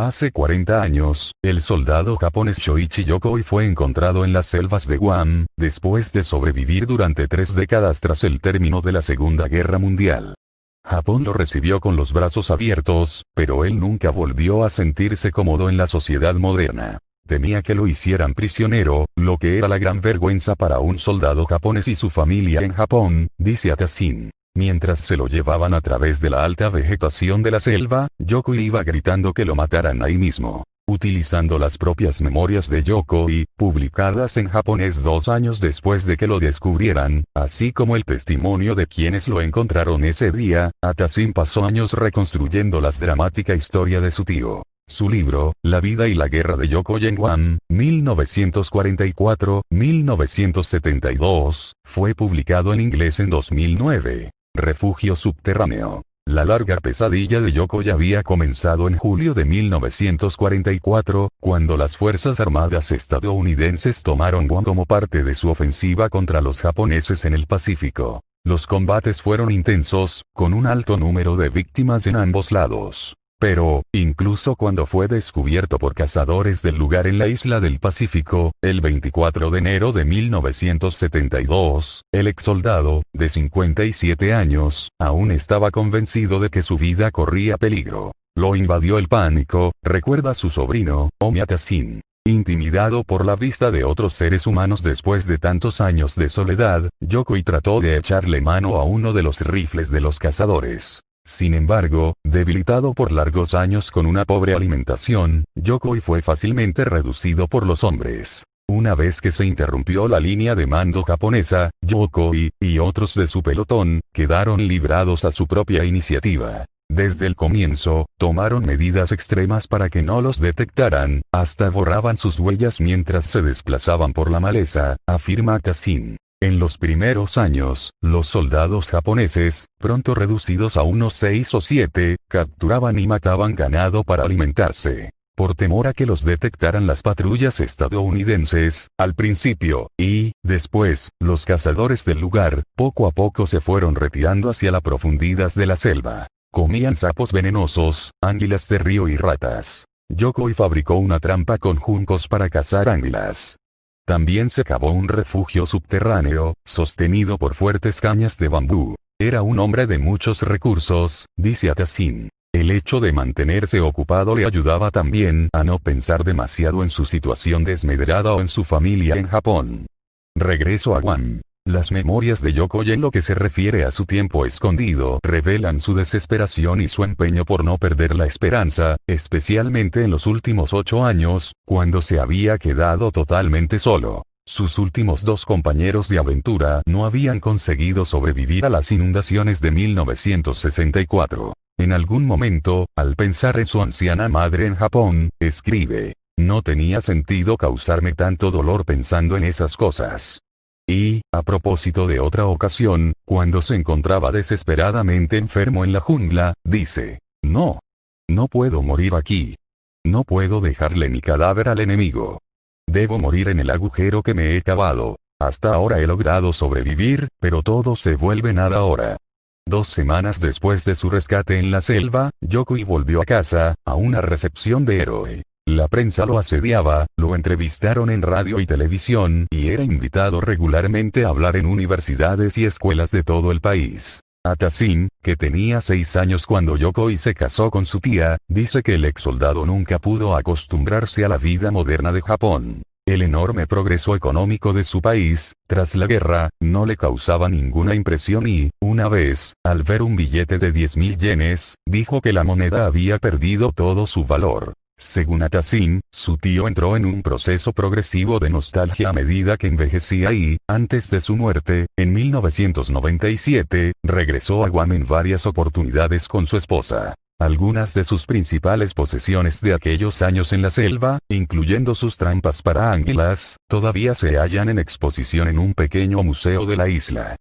Hace 40 años, el soldado japonés Shoichi Yokoi fue encontrado en las selvas de Guam, después de sobrevivir durante 3 décadas tras el término de la Segunda Guerra Mundial. Japón lo recibió con los brazos abiertos, pero él nunca volvió a sentirse cómodo en la sociedad moderna. Temía que lo hicieran prisionero, lo que era la gran vergüenza para un soldado japonés y su familia en Japón, dice Atasin. Mientras se lo llevaban a través de la alta vegetación de la selva, Yokoi iba gritando que lo mataran ahí mismo. Utilizando las propias memorias de Yokoi, publicadas en japonés 2 años después de que lo descubrieran, así como el testimonio de quienes lo encontraron ese día, Atasin pasó años reconstruyendo la dramática historia de su tío. Su libro, La vida y la guerra de Yokoi en Guam, 1944-1972, fue publicado en inglés en 2009. Refugio subterráneo. La larga pesadilla de Yokoi había comenzado en julio de 1944, cuando las Fuerzas Armadas estadounidenses tomaron Guam como parte de su ofensiva contra los japoneses en el Pacífico. Los combates fueron intensos, con un alto número de víctimas en ambos lados. Pero, incluso cuando fue descubierto por cazadores del lugar en la isla del Pacífico, el 24 de enero de 1972, el exsoldado, de 57 años, aún estaba convencido de que su vida corría peligro. Lo invadió el pánico, recuerda su sobrino, Omi Atasin. Intimidado por la vista de otros seres humanos después de tantos años de soledad, Yokoi trató de echarle mano a uno de los rifles de los cazadores. Sin embargo, debilitado por largos años con una pobre alimentación, Yokoi fue fácilmente reducido por los hombres. Una vez que se interrumpió la línea de mando japonesa, Yokoi, y otros de su pelotón, quedaron librados a su propia iniciativa. Desde el comienzo, tomaron medidas extremas para que no los detectaran, hasta borraban sus huellas mientras se desplazaban por la maleza, afirma Atasin. En los primeros años, los soldados japoneses, pronto reducidos a unos 6 o 7, capturaban y mataban ganado para alimentarse. Por temor a que los detectaran las patrullas estadounidenses, al principio, y, después, los cazadores del lugar, poco a poco se fueron retirando hacia las profundidades de la selva. Comían sapos venenosos, anguilas de río y ratas. Yokoi fabricó una trampa con juncos para cazar anguilas. También se cavó un refugio subterráneo, sostenido por fuertes cañas de bambú. Era un hombre de muchos recursos, dice Atasin. El hecho de mantenerse ocupado le ayudaba también a no pensar demasiado en su situación desmedrada o en su familia en Japón. Regreso a Guam. Las memorias de Yokoi en lo que se refiere a su tiempo escondido revelan su desesperación y su empeño por no perder la esperanza, especialmente en los últimos 8 años, cuando se había quedado totalmente solo. Sus últimos 2 compañeros de aventura no habían conseguido sobrevivir a las inundaciones de 1964. En algún momento, al pensar en su anciana madre en Japón, escribe: "No tenía sentido causarme tanto dolor pensando en esas cosas". Y, a propósito de otra ocasión, cuando se encontraba desesperadamente enfermo en la jungla, dice: "No puedo morir aquí. No puedo dejarle mi cadáver al enemigo. Debo morir en el agujero que me he cavado. Hasta ahora he logrado sobrevivir, pero todo se vuelve nada ahora". 2 semanas después de su rescate en la selva, Yokoi volvió a casa, a una recepción de héroe. La prensa lo asediaba, lo entrevistaron en radio y televisión, y era invitado regularmente a hablar en universidades y escuelas de todo el país. Atasin, que tenía 6 años cuando Yokoi se casó con su tía, dice que el exsoldado nunca pudo acostumbrarse a la vida moderna de Japón. El enorme progreso económico de su país, tras la guerra, no le causaba ninguna impresión y, una vez, al ver un billete de 10.000 yenes, dijo que la moneda había perdido todo su valor. Según Atasin, su tío entró en un proceso progresivo de nostalgia a medida que envejecía y, antes de su muerte, en 1997, regresó a Guam en varias oportunidades con su esposa. Algunas de sus principales posesiones de aquellos años en la selva, incluyendo sus trampas para anguilas, todavía se hallan en exposición en un pequeño museo de la isla.